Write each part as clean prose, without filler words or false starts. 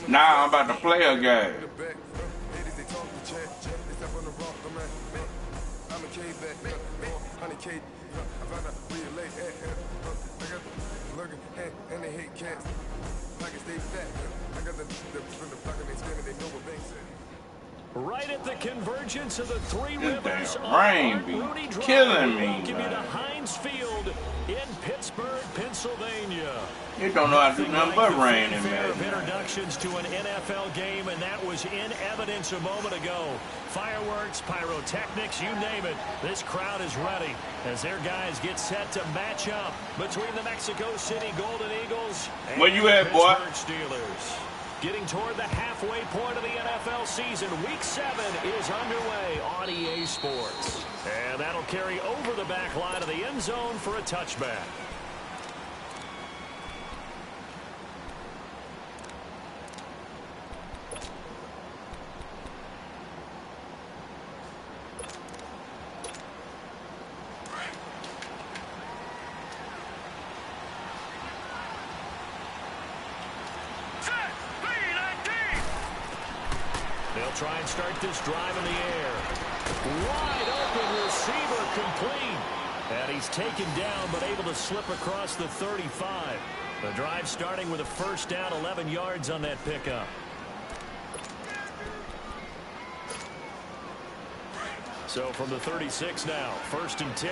Now I'm about to play a game. Right at the convergence of the three rivers, rain be killing me, give you to Heinz Field in Pittsburgh, Pennsylvania. You don't know how to do nothing but rain in there. there. Introductions to an NFL game, and that was in evidence a moment ago. Fireworks, pyrotechnics, you name it. This crowd is ready as their guys get set to match up between the Mexico City Golden Eagles and Where you at, the boy? Pittsburgh Steelers. Getting toward the halfway point of the NFL season. Week 7 is underway on EA Sports. And that'll carry over the back line of the end zone for a touchback. They'll try and start this drive in the air. Wide open receiver complete. And he's taken down but able to slip across the 35. The drive starting with a first down, 11 yards on that pickup. So from the 36 now, 1st and 10.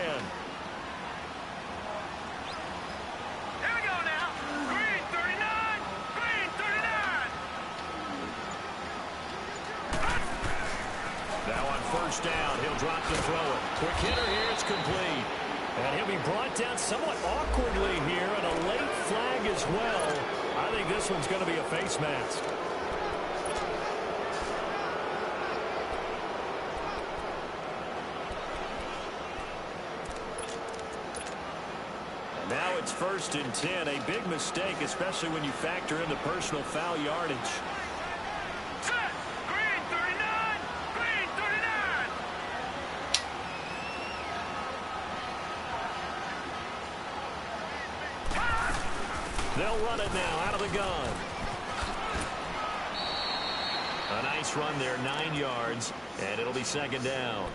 First down, he'll drop to throw it. Quick hitter here, it's complete. And he'll be brought down somewhat awkwardly here, and a late flag as well. I think this one's going to be a face mask. And now it's 1st and 10, a big mistake, especially when you factor in the personal foul yardage. They'll run it now out of the gun. A nice run there, 9 yards, and it'll be 2nd down.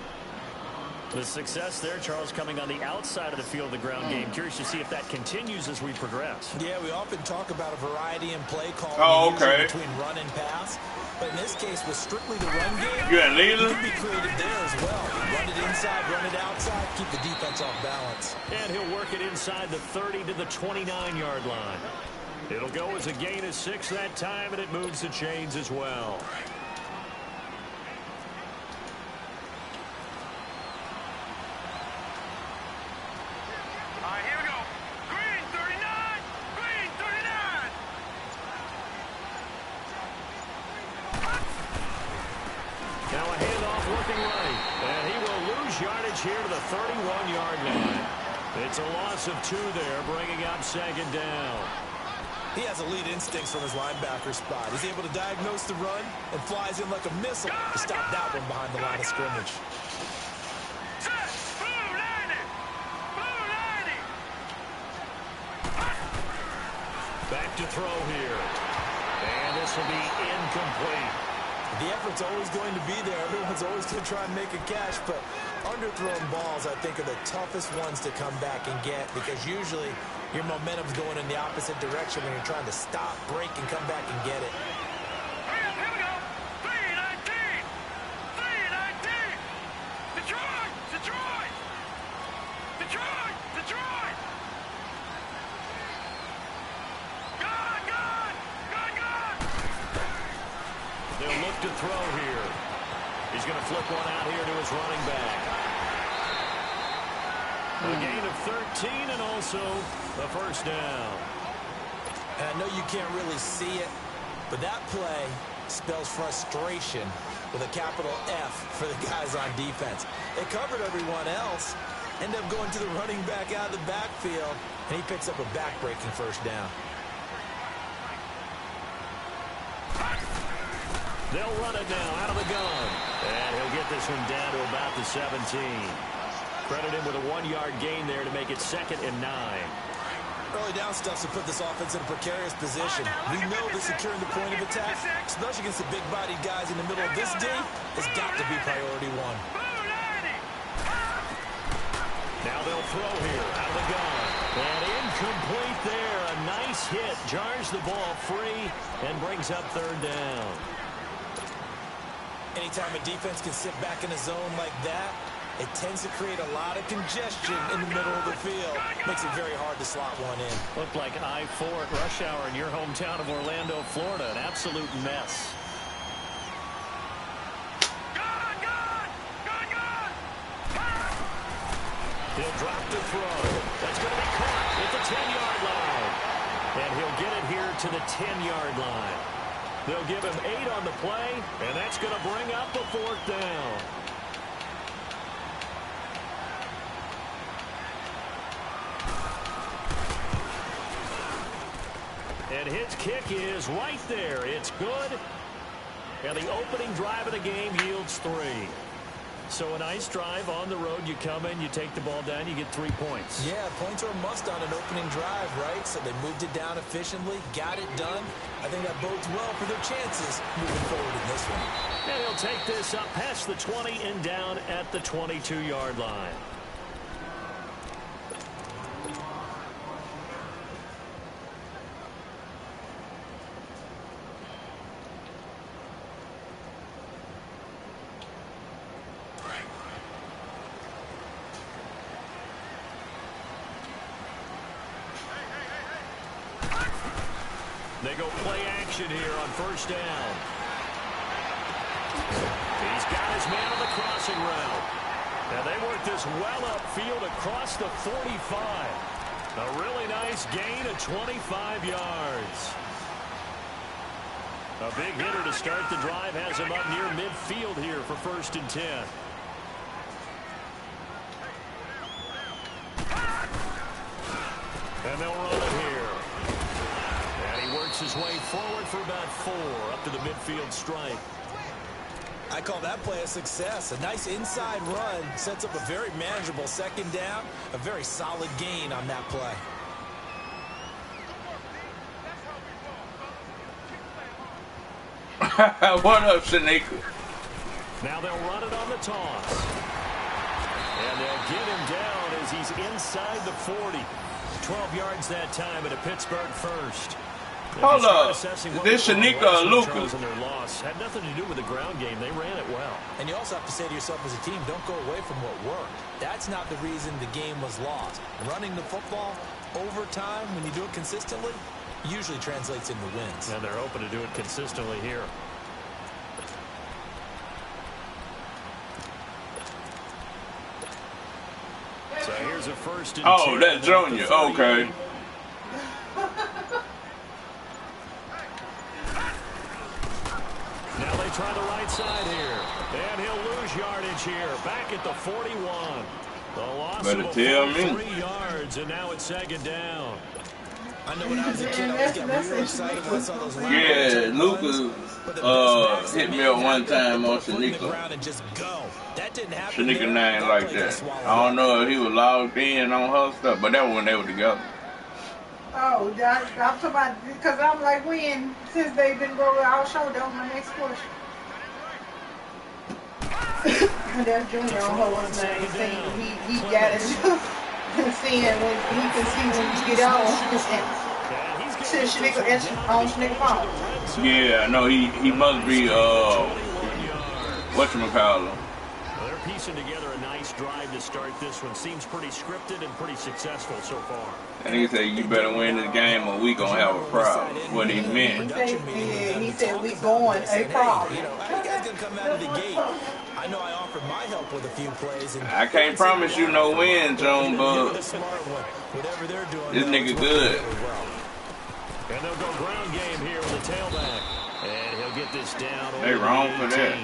The success there, Charles, coming on the outside of the field of the ground game. Curious to see if that continues as we progress. Yeah, we often talk about a variety in play calling between run and pass. But in this case, with strictly the run game, you can be creative there as well. Run it inside, run it outside, keep the defense off balance. And he'll work it inside the 30 to the 29-yard line. It'll go as a gain of 6 that time, and it moves the chains as well. Here to the 31-yard line. It's a loss of 2 there, bringing up 2nd down. He has elite instincts from his linebacker spot. He's able to diagnose the run and flies in like a missile to stop that one behind the line of scrimmage. Back to throw here. And this will be incomplete. The effort's always going to be there. Everyone's always going to try and make a catch, but underthrown balls, I think, are the toughest ones to come back and get because usually your momentum's going in the opposite direction when you're trying to stop, break, and come back and get it. Here we go. 3-19. 3-19. Detroit. Detroit. Detroit. Detroit. Gone. Gone. Gone. Gone. They'll look to throw here. He's going to flip one out here to his running back. A gain of 13 and also the first down. And I know you can't really see it, but that play spells frustration with a capital F for the guys on defense. They covered everyone else, end up going to the running back out of the backfield, and he picks up a back-breaking first down. They'll run it now out of the gun. And he'll get this one down to about the 17. Credit him with a 1-yard gain there to make it 2nd and 9. Early down stuff to put this offense in a precarious position. We know that securing the point of attack, especially against the big-bodied guys in the middle of this D, has got to be priority one. Now they'll throw here out of the gun. And incomplete there. A nice hit. Jars the ball free and brings up third down. Anytime a defense can sit back in a zone like that, it tends to create a lot of congestion in the middle of the field. Makes it very hard to slot one in. Looked like I-4 at rush hour in your hometown of Orlando, Florida. An absolute mess. He'll drop to throw. That's going to be caught at the 10-yard line. And he'll get it here to the 10-yard line. They'll give him 8 on the play, and that's going to bring up a fourth down. And his kick is right there. It's good. And the opening drive of the game yields 3. So a nice drive on the road. You come in, you take the ball down, you get 3 points. Yeah, points are a must on an opening drive, right? So they moved it down efficiently, got it done. I think that bodes well for their chances moving forward in this one. And he'll take this up past the 20 and down at the 22-yard line. They go play action here on first down. He's got his man on the crossing route. Now they work this well upfield across the 45. A really nice gain of 25 yards. A big hitter to start the drive has him up near midfield here for 1st and 10. And they'll run it here. And he works his way forward for about 4 up to the midfield stripe. I call that play a success. A nice inside run sets up a very manageable 2nd down. A very solid gain on that play. What up, Shanika? Now they'll run it on the toss. And they'll get him down as he's inside the 40. 12 yards that time at a Pittsburgh first. Hold up. This Shanika or Lucas? And their loss had nothing to do with the ground game. They ran it well. And you also have to say to yourself as a team, don't go away from what worked. That's not the reason the game was lost. Running the football over time, when you do it consistently, usually translates into wins. And they're open to do it consistently here. So here's a 1st and 10. Oh, that's Junior. Okay. Now they try the right side here. And he'll lose yardage here. Back at the 41. The loss Better of tell me. 3 yards, and now it's 2nd down. I know when I was a kid, I always got really excited when I saw those lines. Yeah, Lucas hit me up one time on Shanika. Shanika name like that. I don't know if he was logged in on her stuff, but that was when they were together. Oh, I'm talking about, because I'm like, when, since they've been rolling, I'll show them my next question. That's Junior on her one name, saying he got it. Seeing when he can see when you get on. Since Shanika on Shanika phone. Yeah, no, he must be whatchamacallit. They're piecing together a nice drive to start this one. Seems pretty scripted and pretty successful so far. And he said, you better win this game or we gonna have a problem. What he meant. He said we going a problem. You know, how you guys gonna come out of the gate? I know I offered my help with a few plays. And I can't promise you no win, Joan, but this nigga good. And they'll go ground game here with the tailback. And he'll get this down. They wrong for that.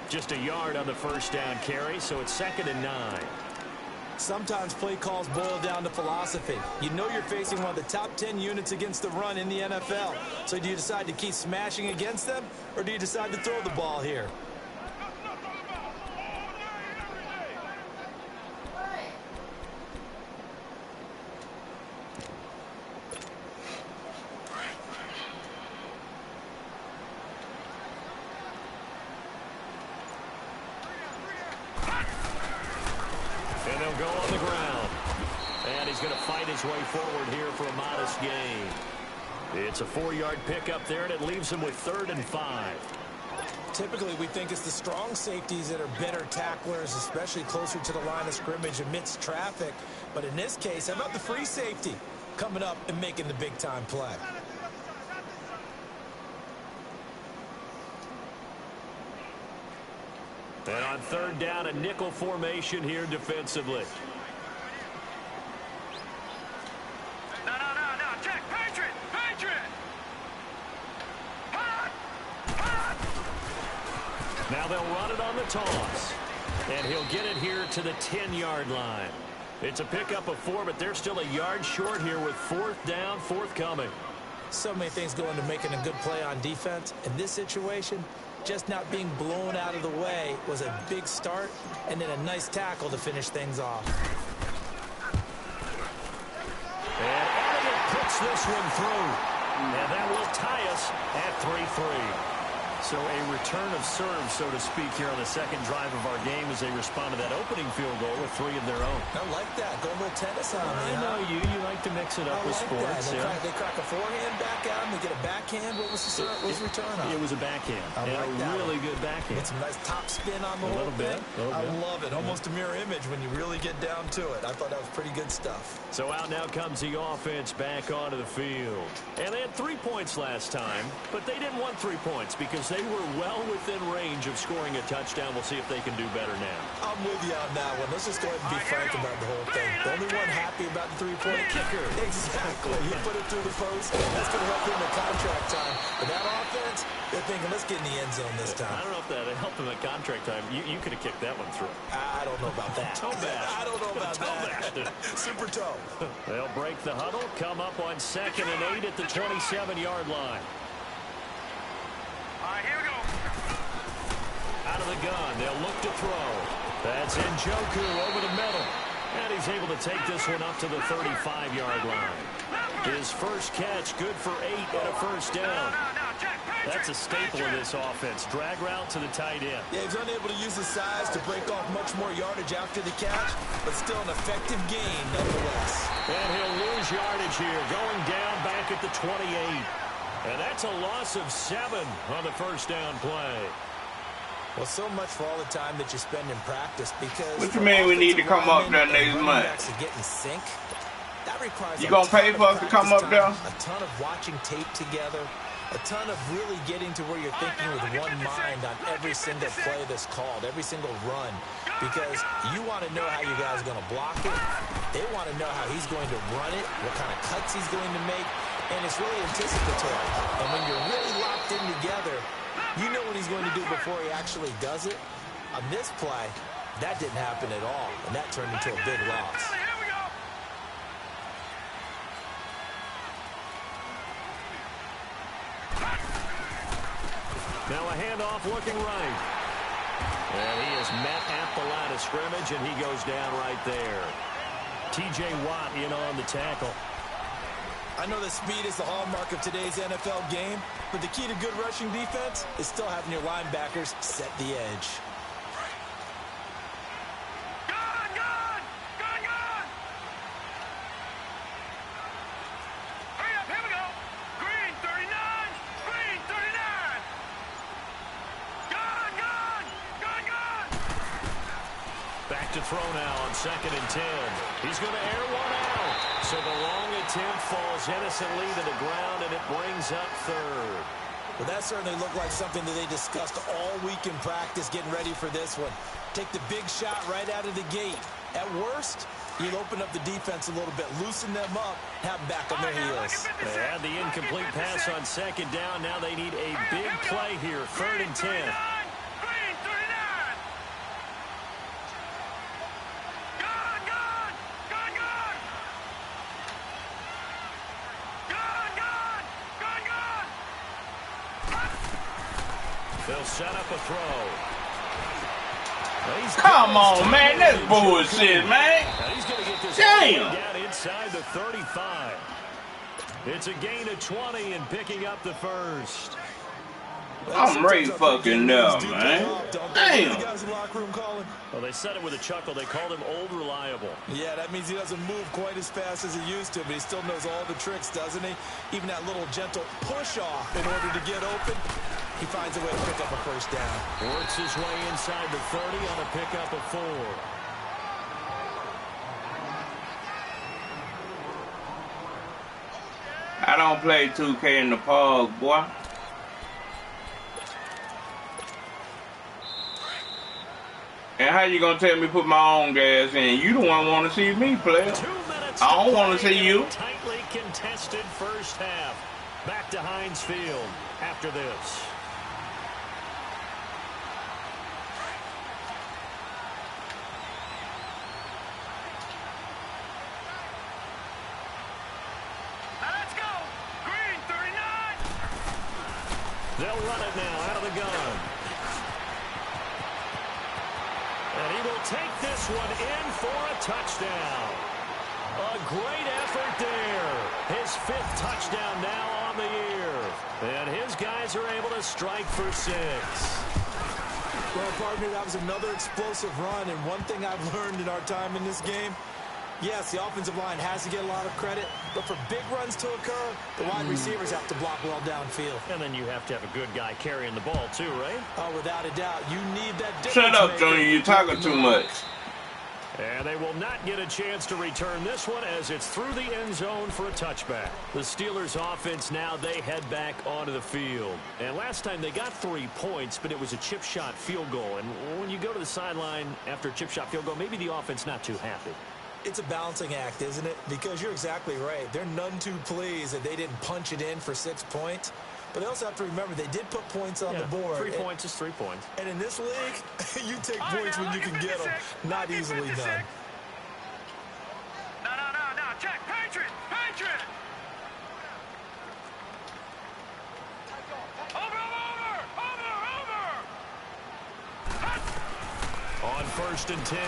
Just a yard on the 1st down carry, so it's 2nd and 9. Sometimes play calls boil down to philosophy. You know you're facing one of the top 10 units against the run in the NFL. So do you decide to keep smashing against them, or do you decide to throw the ball here? And they'll go on the ground. And he's going to fight his way forward here for a modest gain. It's a 4-yard pickup there, and it leaves him with 3rd and 5. Typically, we think it's the strong safeties that are better tacklers, especially closer to the line of scrimmage amidst traffic. But in this case, how about the free safety coming up and making the big-time play? And on 3rd down, a nickel formation here defensively. No, check, Patriot! Now they'll run it on the toss. And he'll get it here to the 10-yard line. It's a pickup of 4, but they're still a yard short here with 4th down, forthcoming. So many things go into making a good play on defense. In this situation, just not being blown out of the way was a big start, and then a nice tackle to finish things off. And Elliott puts this one through. And that will tie us at 3-3. So a return of serve, so to speak, here on the second drive of our game as they respond to that opening field goal with 3 of their own. I like that. Go a little tennis on me. I know you like to mix it up with sports. They crack a forehand back at him. They get a backhand. What was the return on? It was a backhand. I like a that really good backhand. Get some nice top spin on the whole thing. I love it. Almost a mirror image when you really get down to it. I thought that was pretty good stuff. So out now comes the offense back onto the field. And they had 3 points last time, but they didn't want 3 points because they were well within range of scoring a touchdown. We'll see if they can do better now. I'm with you on that one. Let's just go ahead and be frank about the whole thing. The only one happy about the 3-point kicker. Exactly. He put it through the post. That's going to help him in contract time. But that offense, they're thinking, let's get in the end zone this time. I don't know if that helped him at contract time. You could have kicked that one through. I don't know about that. Toe bash. I don't know about that. Super toe. They'll break the huddle, come up on 2nd and 8 at the 27-yard line. All right, here we go. Out of the gun, they'll look to throw. That's Njoku over the middle. And he's able to take this one up to the 35-yard line. His first catch, good for 8 and a first down. That's a staple of this offense. Drag route to the tight end. Yeah, he's unable to use his size to break off much more yardage after the catch, but still an effective gain nonetheless. And he'll lose yardage here, going down back at the 28. And that's a loss of 7 on the first down play. Well, so much for all the time that you spend in practice because... What you mean we need to come up there next month? Get in sync. That requires you gonna pay for us to come up there? A ton of watching tape together. A ton of really getting to where you're thinking with one mind on every single play that's called, every single run. Because you want to know how you guys are going to block it. They want to know how he's going to run it, what kind of cuts he's going to make. And it's really anticipatory. And when you're really locked in together, you know what he's going to do before he actually does it. On this play, that didn't happen at all, and that turned into a big loss. Now a handoff looking right. And he is met at the line of scrimmage, and he goes down right there. T.J. Watt in on the tackle. I know that speed is the hallmark of today's NFL game, but the key to good rushing defense is still having your linebackers set the edge. Hurry up, here we go. Green 39, green 39. Gone. Back to throw now on 2nd and 10. He's going to air one out. So the long attempt falls innocently to the ground, and it brings up 3rd. Well, that certainly looked like something that they discussed all week in practice, getting ready for this one. Take the big shot right out of the gate. At worst, you'll open up the defense a little bit, loosen them up, have them back on their heels. They had the incomplete pass on 2nd down. Now they need a big play here, 3rd and 10. They'll set up a throw. Come on, man. That's bullshit, man. He's going to get this Damn. down inside the 35. It's a gain of 20 and picking up the first. I'm right fucking now, man. Damn. Well, they said it with a chuckle. They called him old reliable. Yeah, that means he doesn't move quite as fast as he used to, but he still knows all the tricks, doesn't he? Even that little gentle push-off in order to get open. He finds a way to pick up a first down. Works his way inside the 30 on a pickup of 4. I don't play 2K in the park, boy. And how you gonna tell me put my own gas in? You the one want to see me play. 2 minutes. I don't want to see you. Tightly contested first half. Back to Heinz Field after this. Let's go. Green 39. They'll run it now out of the gun. And he will take this one in for a touchdown. A great effort there. His 5th touchdown now on the year. And his guys are able to strike for 6. Well, partner, that was another explosive run, and one thing I've learned in our time in this game, yes, the offensive line has to get a lot of credit, but for big runs to occur, the wide receivers have to block well downfield. And then you have to have a good guy carrying the ball too, right? Oh, without a doubt. You need that difference. Shut up, Junior. You're talking too much. And they will not get a chance to return this one as it's through the end zone for a touchback. The Steelers offense now, they head back onto the field. And last time they got 3 points, but it was a chip shot field goal. And when you go to the sideline after a chip shot field goal, maybe the offense not too happy. It's a balancing act, isn't it? Because you're exactly right. They're none too pleased that they didn't punch it in for 6 points. But they also have to remember they did put points on the board. 3 points is 3 points. And in this league, you take points when you can get them. Not easily done. No. Check. Patriot. Over. On 1st and 10,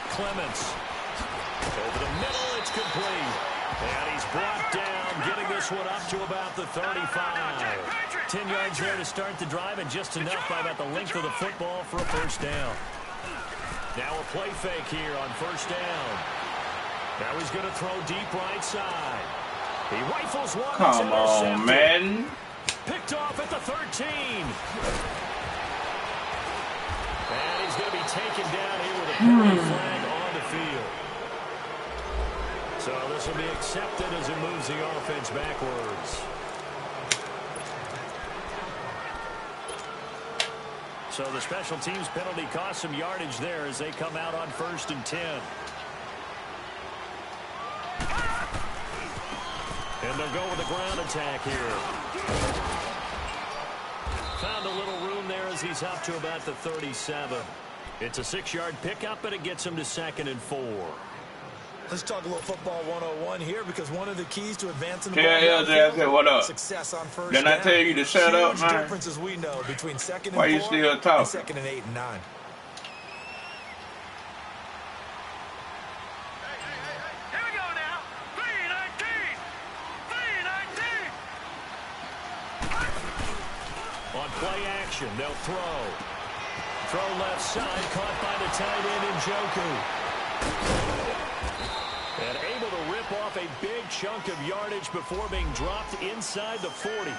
Clements. Over the middle, it's complete. And he's brought down, getting this one up to about the 35. 10 yards there to start the drive, and just enough by about the length of the football for a first down. Now a play fake here on 1st down. Now he's going to throw deep right side. He rifles one. Come on, man. Picked off at the 13. And he's going to be taken down here with a penalty flag on the field. So this will be accepted as it moves the offense backwards. So the special teams penalty cost some yardage there as they come out on 1st and 10. And they'll go with the ground attack here. Found a little room there as he's up to about the 37. It's a 6-yard pickup, but it gets him to 2nd and 4. Let's talk a little football 101 here, because one of the keys to advancing the ball Jay, what up? Success on 1st Didn't I tell you to shut up, man? Differences we know between 2nd and 4 Why you still talking? and 2nd and 8 and 9. Here we go now. 319. On play action, they'll throw. Throw left side, caught by the tight end Njoku. And able to rip off a big chunk of yardage before being dropped inside the 40.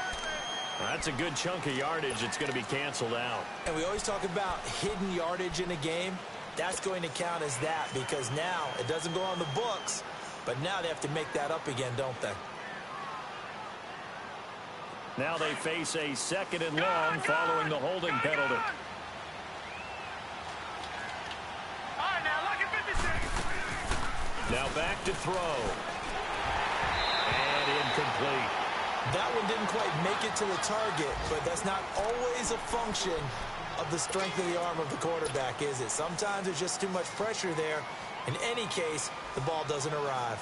That's a good chunk of yardage. It's going to be canceled out. And we always talk about hidden yardage in a game. That's going to count as that, because now it doesn't go on the books, but now they have to make that up again, don't they? Now they face a 2nd and long following the holding penalty. All right, now look at 56. Now back to throw. And incomplete. That one didn't quite make it to the target, but that's not always a function of the strength of the arm of the quarterback, is it? Sometimes there's just too much pressure there. In any case, the ball doesn't arrive.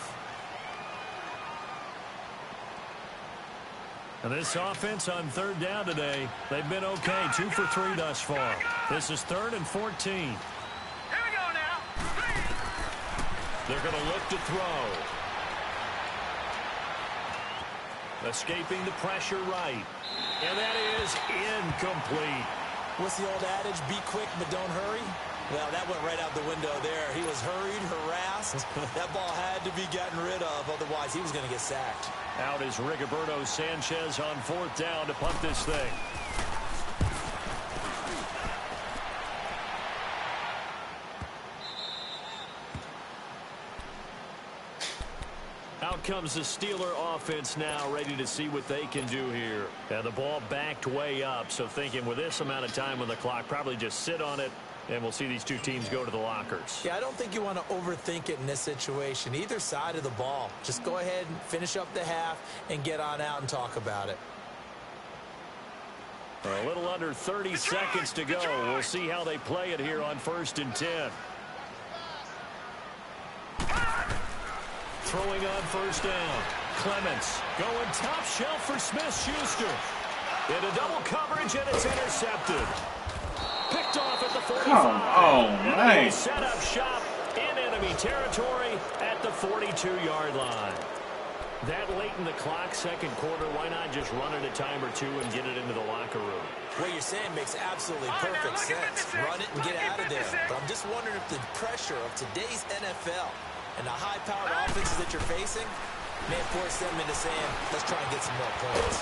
And this offense on 3rd down today, they've been okay. 2 for 3 thus far. This is 3rd and 14. Here we go now. They're going to look to throw. Escaping the pressure right. And that is incomplete. What's the old adage? Be quick, but don't hurry. Well, that went right out the window there. He was hurried, harassed. That ball had to be gotten rid of. Otherwise, he was going to get sacked. Out is Rigoberto Sanchez on 4th down to punt this thing. Out comes the Steeler offense now, ready to see what they can do here. And the ball backed way up, so thinking with this amount of time on the clock, probably just sit on it, and we'll see these two teams go to the lockers. Yeah, I don't think you want to overthink it in this situation. Either side of the ball. Just go ahead and finish up the half and get on out and talk about it. A little under 30 seconds to go. We'll see how they play it here on 1st and 10. Throwing on 1st down. Clements going top shelf for Smith-Schuster. Into double coverage, and it's intercepted. Picked off at the 45. Come on, man. Set up shop in enemy territory at the 42-yard line. That late in the clock, 2nd quarter, why not just run it a time or two and get it into the locker room? What you're saying makes absolutely perfect sense. Run it and get out of there. But I'm just wondering if the pressure of today's NFL and the high-powered offenses that you're facing may force them into saying, let's try and get some more points.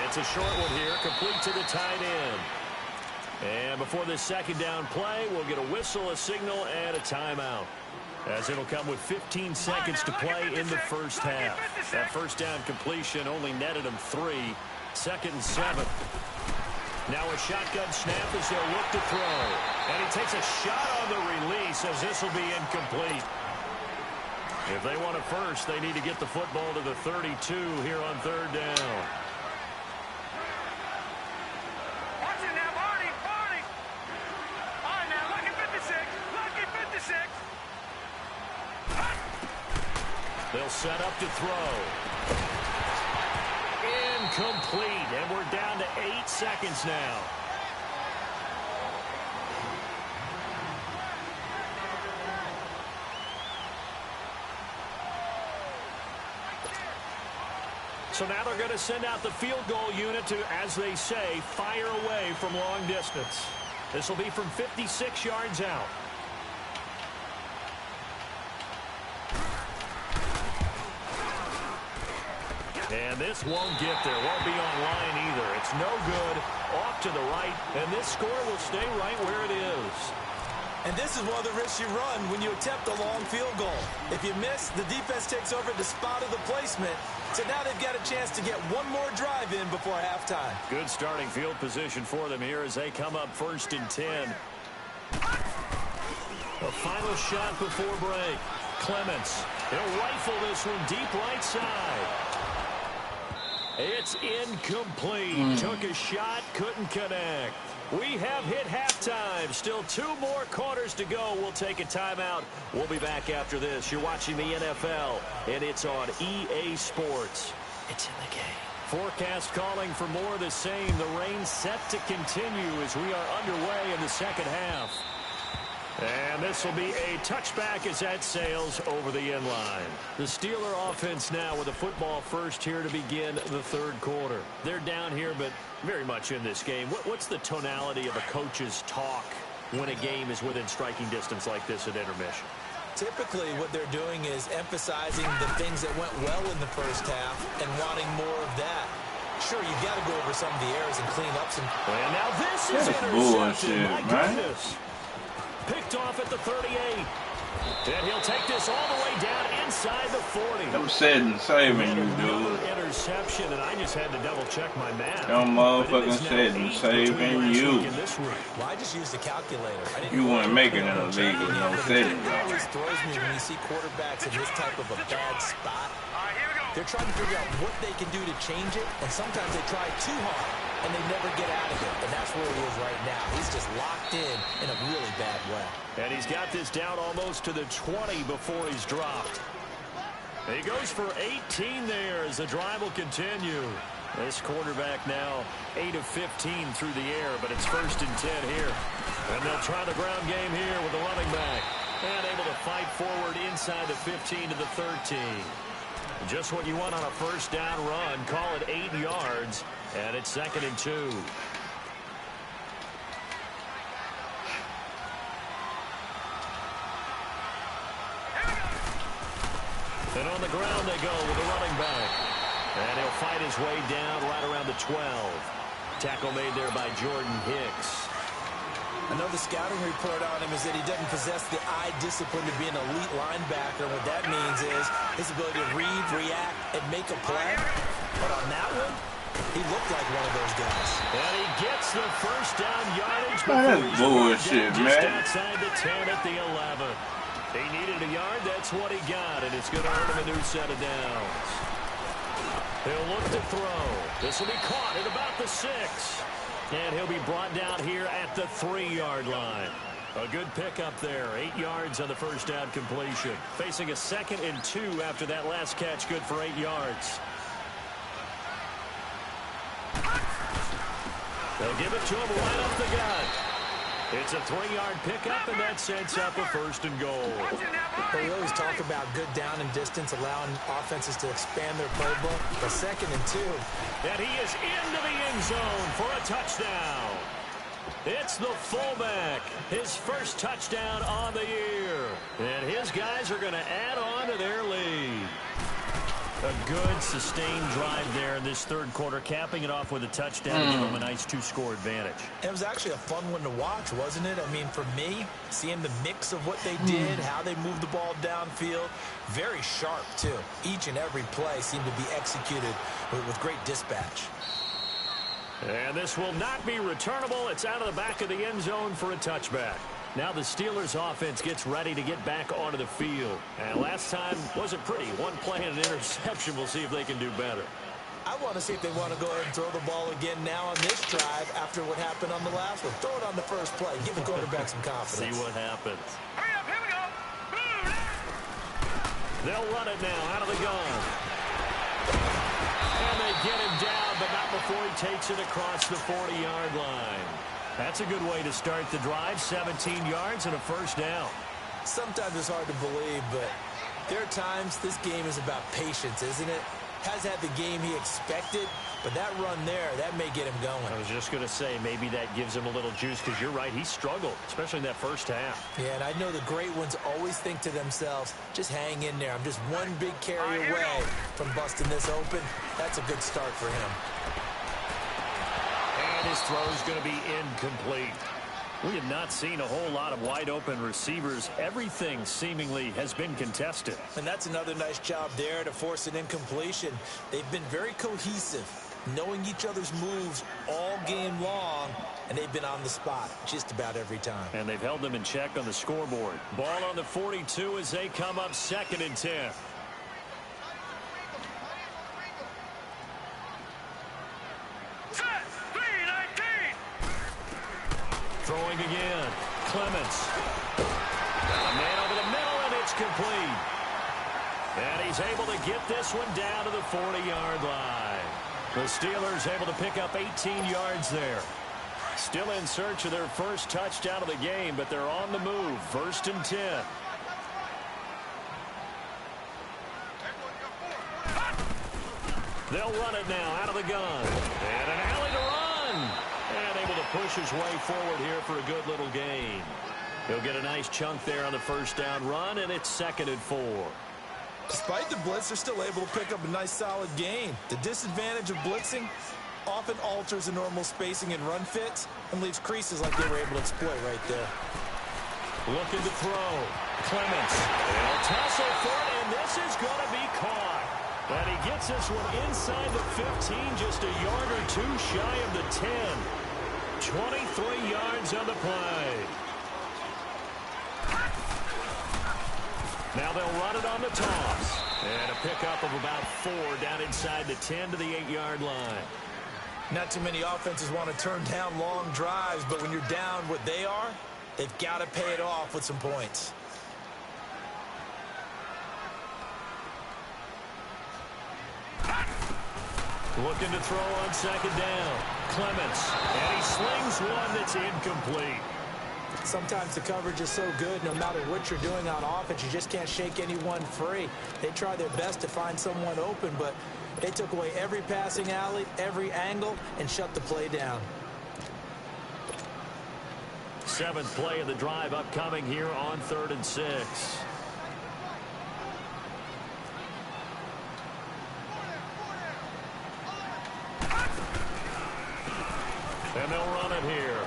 It's a short one here, complete to the tight end. And before this 2nd down play, we'll get a whistle, a signal, and a timeout, as it'll come with 15 seconds to play in the 1st half. That 1st down completion only netted him 3. 2nd and 7. Now a shotgun snap as they'll look to throw. And he takes a shot on the release, as this will be incomplete. If they want a first, they need to get the football to the 32 here on 3rd down. Watch it now, Barney, Barney. All right, now, lucky 56, lucky 56. They'll set up to throw. Incomplete, and we're down to 8 seconds now. So now they're going to send out the field goal unit to, as they say, fire away from long distance. This will be from 56 yards out. And this won't get there. Won't be on line either. It's no good. Off to the right. And this score will stay right where it is. And this is one of the risks you run when you attempt a long field goal. If you miss, the defense takes over the spot of the placement. So now they've got a chance to get one more drive in before halftime. Good starting field position for them here as they come up 1st and 10. A final shot before break. Clements. He'll rifle this one deep right side. It's incomplete. Took a shot, couldn't connect. We have hit halftime. Still 2 more quarters to go. We'll take a timeout. We'll be back after this. You're watching the NFL, and it's on EA Sports. It's in the game. Forecast calling for more of the same. The rain set to continue as we are underway in the 2nd half. And this will be a touchback as that sails over the end line. The Steeler offense now with a football first here to begin the 3rd quarter. They're down here, but very much in this game. What's the tonality of a coach's talk when a game is within striking distance like this at intermission? Typically, what they're doing is emphasizing the things that went well in the 1st half and wanting more of that. Sure, you've got to go over some of the errors and clean up some. And now this is intercepted. Bullshit, My man. goodness. Picked off at the 38. And he'll take this all the way down inside the 40. I'm setting saving you, dude. Interception, and I just had to double check my math. Them motherfucking setting saving you. Well, I just used a calculator. You wouldn't make it in a league with no setting, It bro. always throws me when you see quarterbacks in this type of a bad spot. They're trying to figure out what they can do to change it, and sometimes they try too hard, and they never get out of it. And that's where he is right now. He's just locked in a really bad way. And he's got this down almost to the 20 before he's dropped. He goes for 18 there as the drive will continue. This quarterback now 8 of 15 through the air, but it's 1st and 10 here. And they'll try the ground game here with the running back. And able to fight forward inside the 15 to the 13. Just what you want on a first down run. Call it 8 yards, and it's 2nd and 2. And on the ground they go with a running back. And he'll fight his way down right around the 12. Tackle made there by Jordan Hicks. Another scouting report on him is that he doesn't possess the eye discipline to be an elite linebacker. What that means is his ability to read, react, and make a play. But on that one, he looked like one of those guys. And he gets the first down yardage. That's bullshit, man. Just outside the 10 at the 11. He needed a yard. That's what he got, and it's going to earn him a new set of downs. He'll look to throw. This will be caught at about the 6. And he'll be brought down here at the 3-yard line. A good pickup there. 8 yards on the first down completion. Facing a 2nd and 2 after that last catch. Good for 8 yards. They'll give it to him right off the gut. It's a 3-yard pickup, and that sets up a 1st and goal. We always talk about good down and distance, allowing offenses to expand their playbook. The 2nd and 2. And he is into the end zone for a touchdown. It's the fullback. His first touchdown on the year. And his guys are going to add on to their lead. A good, sustained drive there in this 3rd quarter, capping it off with a touchdown to give them a nice 2-score advantage. It was actually a fun one to watch, wasn't it? I mean, for me, seeing the mix of what they did, how they moved the ball downfield, very sharp, too. Each and every play seemed to be executed with great dispatch. And this will not be returnable. It's out of the back of the end zone for a touchback. Now the Steelers offense gets ready to get back onto the field. And last time wasn't pretty. One play and an interception. We'll see if they can do better. I want to see if they want to go ahead and throw the ball again now on this drive after what happened on the last one. Throw it on the first play. Give the quarterback some confidence. See what happens. Hurry up, here we go. They'll run it now out of the gun. And they get him down, but not before he takes it across the 40-yard line. That's a good way to start the drive. 17 yards and a 1st down. Sometimes it's hard to believe, but there are times this game is about patience, isn't it? Has had the game he expected, but that run there, that may get him going. I was just going to say, maybe that gives him a little juice, because you're right, he struggled, especially in that first half. Yeah, and I know the great ones always think to themselves, just hang in there. I'm just one big carry away from busting this open. That's a good start for him. And his throw is going to be incomplete. We have not seen a whole lot of wide-open receivers. Everything seemingly has been contested. And that's another nice job there to force an incompletion. They've been very cohesive, knowing each other's moves all game long, and they've been on the spot just about every time. And they've held them in check on the scoreboard. Ball on the 42 as they come up 2nd and 10. Throwing again. Clements. A man over the middle, and it's complete. And he's able to get this one down to the 40-yard line. The Steelers able to pick up 18 yards there. Still in search of their first touchdown of the game, but they're on the move. 1st and 10. They'll run it now out of the gun. And an alley to run. And able to push his way forward here for a good little gain. He'll get a nice chunk there on the first down run, and it's 2nd and 4. Despite the blitz, they're still able to pick up a nice solid gain. The disadvantage of blitzing often alters the normal spacing and run fits and leaves creases like they were able to exploit right there. Looking to throw. Clements. They'll tussle for it, and this is going to be caught. And he gets this one inside the 15, just a yard or two shy of the 10. 23 yards on the play. Now they'll run it on the toss. And a pickup of about 4 down inside the 10 to the 8-yard line. Not too many offenses want to turn down long drives, but when you're down what they are, they've got to pay it off with some points. Looking to throw on 2nd down. Clements. And he slings one that's incomplete. Sometimes the coverage is so good, no matter what you're doing on offense, you just can't shake anyone free. They try their best to find someone open, but they took away every passing alley, every angle, and shut the play down. 7th play of the drive upcoming here on 3rd and 6. And they'll run it here.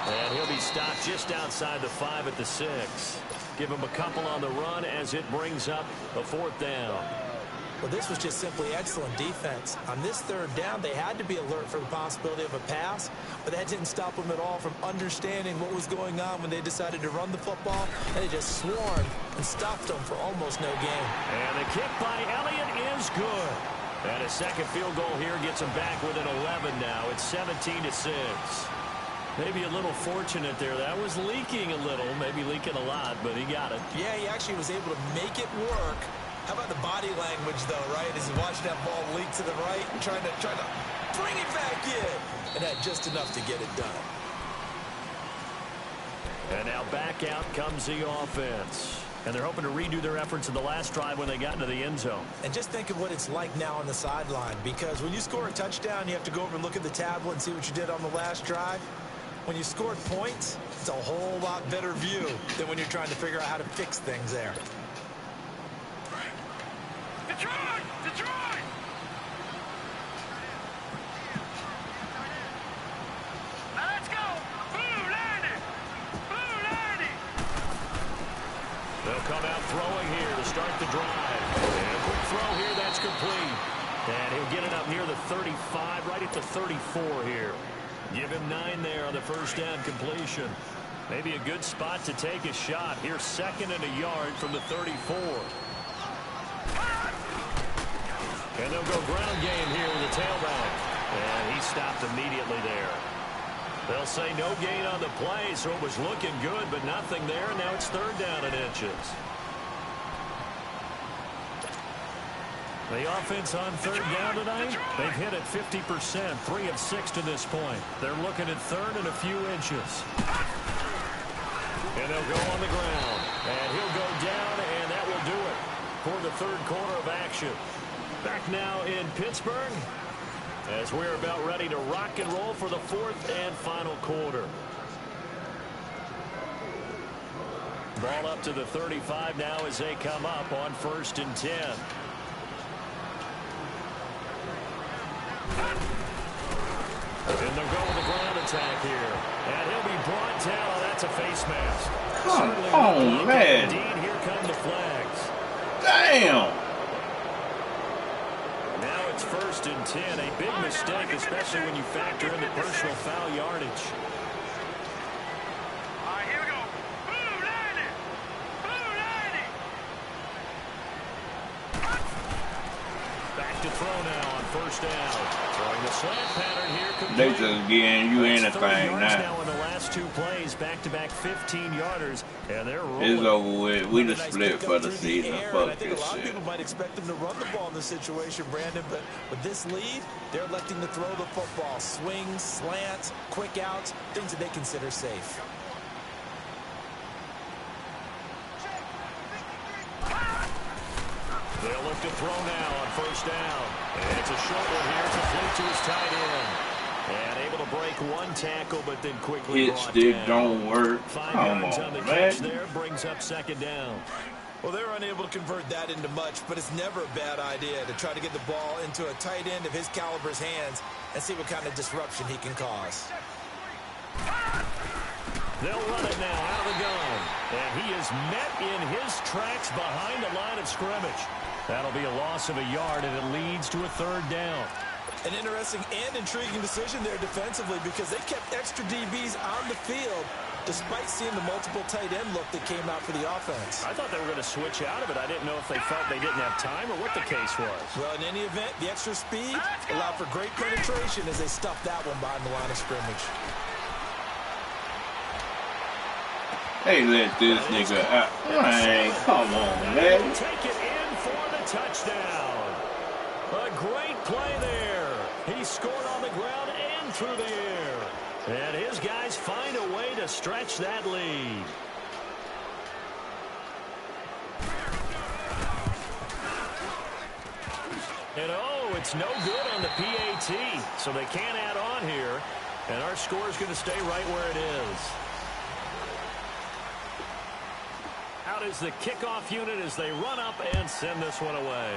And he'll be stopped just outside the 5 at the 6. Give him a couple on the run as it brings up a 4th down. Well, this was just simply excellent defense. On this 3rd down, they had to be alert for the possibility of a pass, but that didn't stop them at all from understanding what was going on when they decided to run the football, and they just swarmed and stopped them for almost no gain. And the kick by Elliott is good. And a second field goal here gets him back within 11 now. It's 17-6. Maybe a little fortunate there. That was leaking a little, maybe leaking a lot, but he got it. Yeah, he actually was able to make it work. How about the body language, though, right? As he watched that ball leak to the right and trying to bring it back in. And had just enough to get it done. And now back out comes the offense. And they're hoping to redo their efforts in the last drive when they got into the end zone. And just think of what it's like now on the sideline. Because when you score a touchdown, you have to go over and look at the tablet and see what you did on the last drive. When you scored points, it's a whole lot better view than when you're trying to figure out how to fix things there. Detroit! Detroit! Now let's go! Blue landing! Blue landing! They'll come out throwing here to start the drive. And a quick throw here, that's complete. And he'll get it up near the 35, right at the 34 here. Give him 9 there on the first down completion. Maybe a good spot to take a shot. Here's 2nd and a yard from the 34. And they'll go ground game here with the tailback. And he stopped immediately there. They'll say no gain on the play, so it was looking good, but nothing there. And now it's 3rd down and inches. The offense on 3rd down tonight, they've hit it 50%, 3 of 6 to this point. They're looking at 3rd and a few inches. And they'll go on the ground. And he'll go down, and that will do it for the 3rd quarter of action. Back now in Pittsburgh as we're about ready to rock and roll for the 4th and final quarter. Ball up to the 35 now as they come up on 1st and 10. And they'll go with the ground attack here. And he'll be brought down. Oh, that's a face mask. Come on, man. Indeed, here come the flags. Damn. Now it's 1st and 10. A big mistake, especially when you factor in the personal foul yardage. All right, here we go. Blue landing! Blue landing! Back to throw now on 1st down. Throwing the slant pattern here. They just getting you anything now. In the last 2 plays, back-to-back 15-yarders, and they're rolling. It's over with. We just split for the season. Fuck I think this a lot of shit. people might expect them to run the ball in this situation, Brandon, but with this lead, they're electing to throw the football. Swings, slants, quick outs, things that they consider safe. They'll look to throw now on 1st down. And it's a short one here, complete to his tight end. And able to break 1 tackle, but then quickly Hit brought stick down. don't work. 5 Come yards on the on, catch man. there, brings up 2nd down. Well, they're unable to convert that into much, but it's never a bad idea to try to get the ball into a tight end of his caliber's hands and see what kind of disruption he can cause. They'll run it now out of the gun. And he is met in his tracks behind the line of scrimmage. That'll be a loss of a yard, and it leads to a 3rd down. An interesting and intriguing decision there defensively because they kept extra DBs on the field despite seeing the multiple tight end look that came out for the offense. I thought they were going to switch out of it. I didn't know if they felt they didn't have time or what the case was. Well, in any event, the extra speed allowed for great penetration as they stuffed that one behind the line of scrimmage. Hey, let this nigga out. Man, come on, man. Take it in for the touchdown. A great play there. He scored on the ground and through the air. And his guys find a way to stretch that lead. And oh, it's no good on the PAT, so they can't add on here. And our score is going to stay right where it is. Out is the kickoff unit as they run up and send this one away.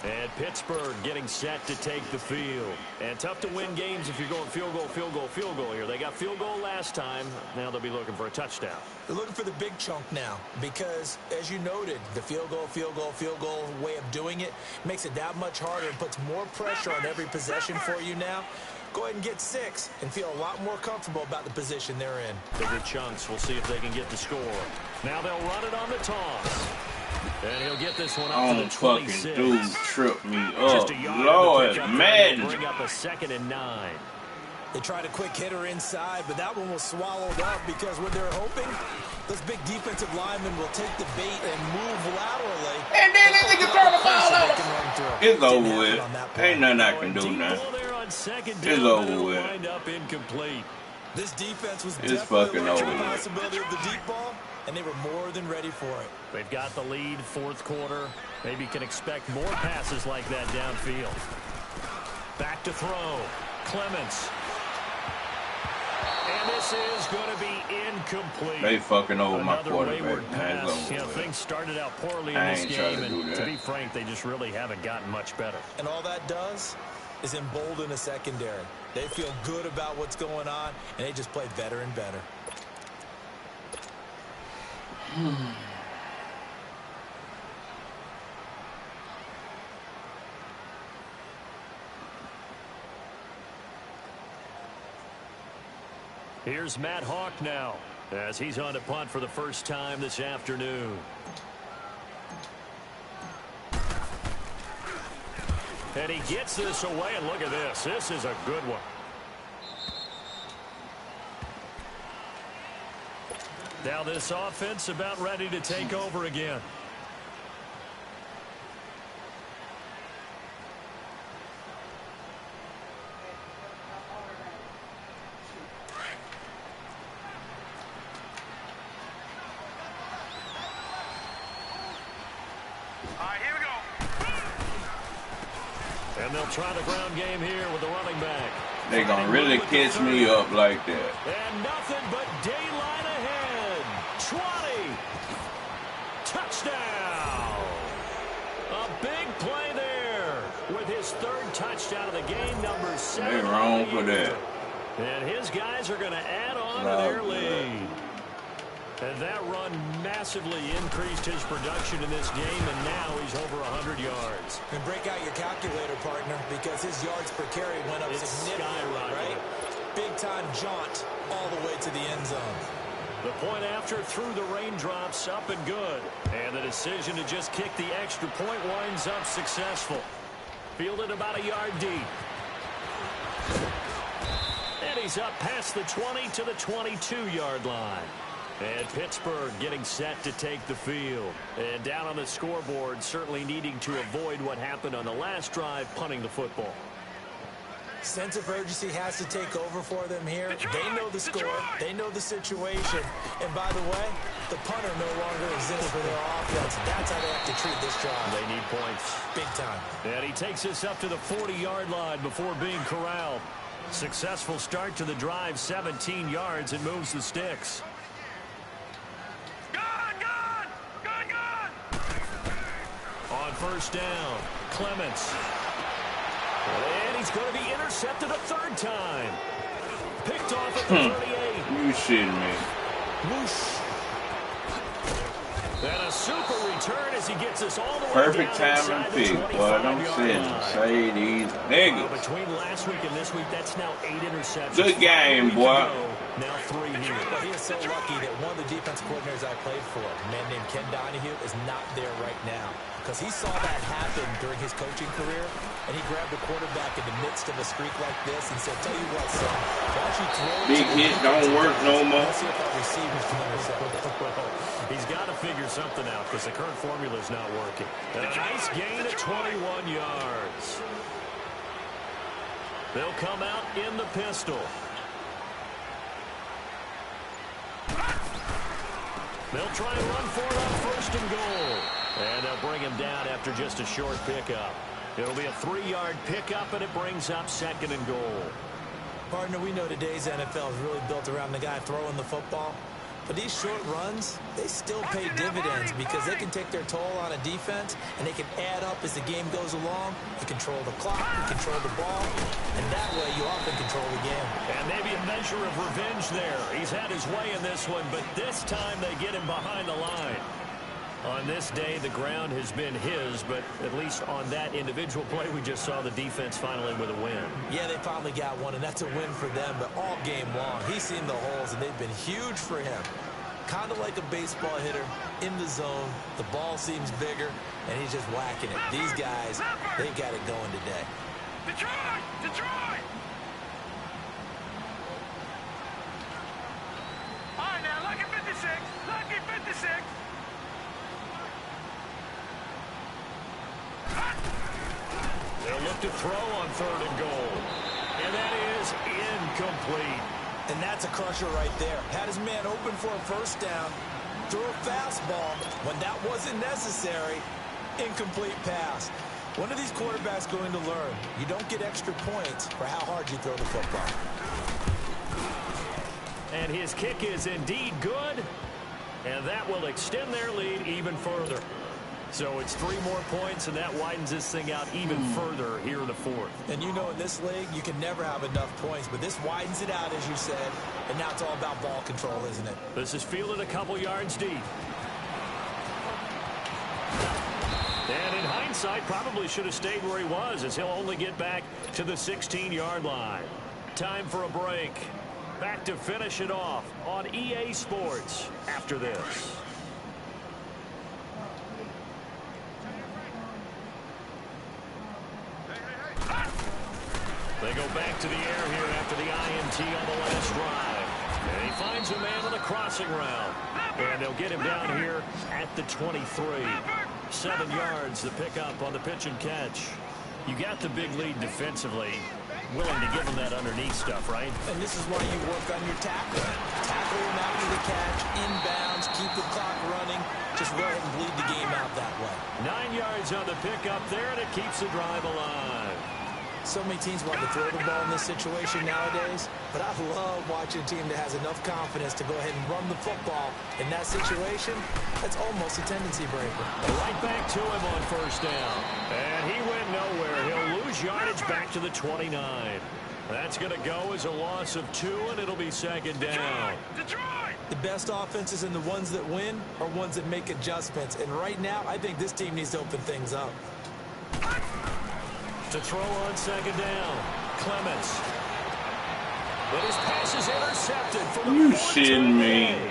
And Pittsburgh getting set to take the field. And tough to win games if you're going field goal, field goal, field goal here. They got field goal last time. Now they'll be looking for a touchdown. They're looking for the big chunk now because, as you noted, the field goal, field goal, field goal way of doing it makes it that much harder and puts more pressure on every possession for you now. Go ahead and get 6 and feel a lot more comfortable about the position they're in. Bigger chunks. We'll see if they can get the score. Now they'll run it on the toss. And he'll get this one up to the 26. Fucking dude tripped me up. Lord, man. Bring up a 2nd and 9. They tried a quick hitter inside, but that one was swallowed up because what they're hoping, those big defensive linemen will take the bait and move laterally. And then they can throw the ball out. It's over with. Ain't nothing I can do now. It's over with. Wind up incomplete. This defense was It's definitely fucking aware of over the with. possibility of the deep ball, and they were more than ready for it. They've got the lead, 4th quarter. Maybe can expect more passes like that downfield. Back to throw. Clements. And this is going to be incomplete. They fucking over my Another quarterback. wayward Man, it's pass. over You know, with. things started out poorly in I this ain't trying game, to do and that. to be frank, they just really haven't gotten much better. And all that does is embolden a secondary. They feel good about what's going on, and they just play better and better. Here's Matt Hawk now as he's on to punt for the first time this afternoon. And he gets this away, and look at this. This is a good one. Now this offense about ready to take over again. All right, here we go. And they'll try the ground game here with the running back. They gonna really catch me up like that. And nothing but daylight ahead. 20. Touchdown. A big play there with his 3rd touchdown of the game, number 7. They wrong for that. And his guys are going to add on to their lead. And that run massively increased his production in this game, and now he's over 100 yards. And break out your calculator, partner, because his yards per carry went up significantly, right? Big-time jaunt all the way to the end zone. The point after through the raindrops, up and good. And the decision to just kick the extra point winds up successful. Fielded about a yard deep. And he's up past the 20 to the 22-yard line. And Pittsburgh getting set to take the field. And down on the scoreboard, certainly needing to avoid what happened on the last drive, punting the football. Sense of urgency has to take over for them here. They know the score. They know the situation. And by the way, the punter no longer exists for their offense. That's how they have to treat this drive. They need points. Big time. And he takes us up to the 40-yard line before being corralled. Successful start to the drive, 17 yards, and moves the sticks. On first down, Clements. And he's going to be intercepted a 3rd time. Picked off at the 38. You shitting me. Whoosh. And a super return as he gets us all the way Perfect down time and inside pick, the but I'm 25-yard saying, line. say these niggas. Between last week and this week, that's now 8 interceptions. Good game, boy. Now 3 here. But he is so lucky that one of the defense coordinators I played for, a man named Ken Donahue, is not there right now. Because he saw that happen during his coaching career, and he grabbed the quarterback in the midst of a streak like this and said, tell you what, son, why don't you throw it Big hit don't work no more. Let's see if our receivers can intercept it. He's got to figure something something out because the current formula is not working. And a nice gain at 21 yards. They'll come out in the pistol. They'll try and run for it on 1st and goal. And they'll bring him down after just a short pickup. It'll be a 3-yard pickup, and it brings up 2nd and goal. Partner, we know today's NFL is really built around the guy throwing the football. But these short runs, they still pay dividends because they can take their toll on a defense, and they can add up as the game goes along. You control the clock, you control the ball, and that way you often control the game. And maybe a measure of revenge there. He's had his way in this one, but this time they get him behind the line. On this day, the ground has been his, but at least on that individual play, we just saw the defense finally with a win. Yeah, they finally got one, and that's a win for them, but all game long, he's seen the holes, and they've been huge for him. Kind of like a baseball hitter in the zone. The ball seems bigger, and he's just whacking it. These guys, they've got it going today. Detroit! Detroit! All right, now, lucky 56. Lucky 56. They'll look to throw on 3rd and goal. And that is incomplete. And that's a crusher right there. Had his man open for a 1st down. Threw a fastball when that wasn't necessary. Incomplete pass. When are these quarterbacks going to learn? You don't get extra points for how hard you throw the football. And his kick is indeed good. And that will extend their lead even further. So it's 3 more points, and that widens this thing out even further here in the 4th. And you know in this league, you can never have enough points, but this widens it out, as you said, and now it's all about ball control, isn't it? This is fielded a couple yards deep. And in hindsight, probably should have stayed where he was, as he'll only get back to the 16-yard line. Time for a break. Back to finish it off on EA Sports after this. They go back to the air here after the INT on the last drive. And he finds a man on the crossing route. And they'll get him down here at the 23. 7 yards to pick up on the pitch and catch. You got the big lead defensively. Willing to give him that underneath stuff, right? And this is why you work on your tackle. Tackle him after the catch, inbounds, keep the clock running. Just go ahead and bleed the game out that way. 9 yards on the pickup there, and it keeps the drive alive. So many teams want to throw the ball in this situation nowadays, but I love watching a team that has enough confidence to go ahead and run the football. In that situation, that's almost a tendency breaker. Right back to him on 1st down. And he went nowhere. He'll lose yardage back to the 29. That's going to go as a loss of 2, and it'll be 2nd down. Detroit! The best offenses and the ones that win are ones that make adjustments. And right now, I think this team needs to open things up. To throw on 2nd down, Clements. But his pass is intercepted from the 14. You shitting me.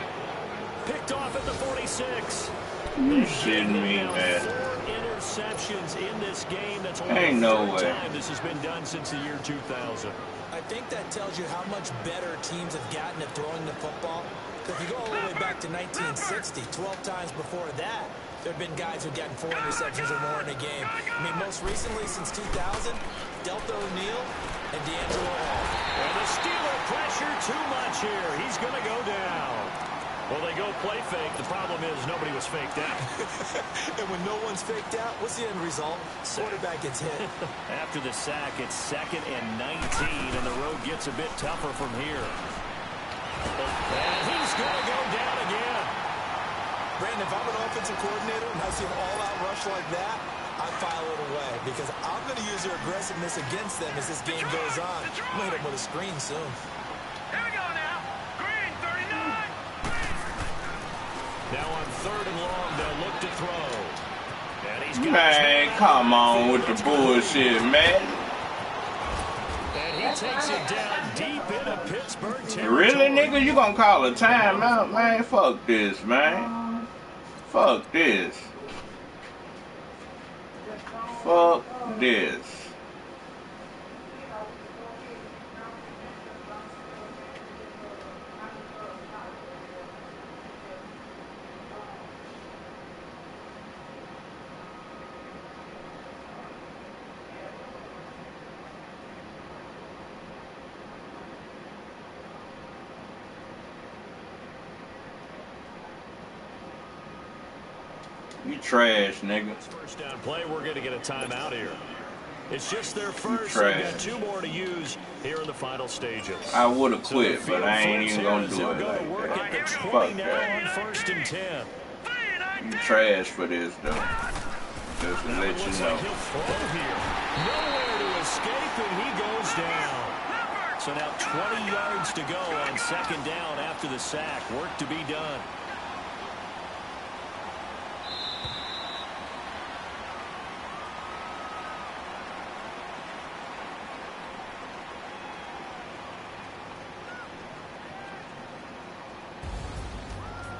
Picked off at the 46. You shitting me, man. 4 interceptions in this game. That's only Ain't the no 3rd way. time this has been done since the year 2000. I think that tells you how much better teams have gotten at throwing the football. If you go all the way back to 1960, 12 times before that, there have been guys who've gotten 4 interceptions or more in a game. I mean, most recently, since 2000, Delta O'Neal and D'Angelo Hall. And the Steeler pressure too much here. He's going to go down. Well, they go play fake. The problem is nobody was faked out. And when no one's faked out, what's the end result? Quarterback gets hit. After the sack, it's 2nd and 19, and the road gets a bit tougher from here. And he's going to go down again. Brandon, if I'm an offensive coordinator and I see an all-out rush like that, I file it away because I'm going to use their aggressiveness against them as this game goes on. I'm going to hit them with a screen soon. Here we go now. Green, 39. Now on 3rd and long, they'll look to throw. And he's got Man, come on with the bullshit, man. And he takes it down deep into Pittsburgh territory. Really, nigga? You gonna call a timeout, man? Fuck this, man. Fuck this. Fuck this. You trash, nigga. First down play, we're going to get a timeout here. It's just their first. They've got 2 more to use here in the final stages. I would have quit, but I ain't even gonna do it like that. that. Fuck that. On 1st and 10. You trash for this, though. Just to let you know. Nowhere to escape, and he goes down. So now 20 yards to go on 2nd down after the sack. Work to be done.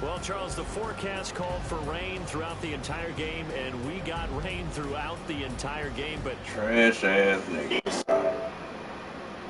Well, Charles, the forecast called for rain throughout the entire game, and we got rain throughout the entire game. But trash ass nigga.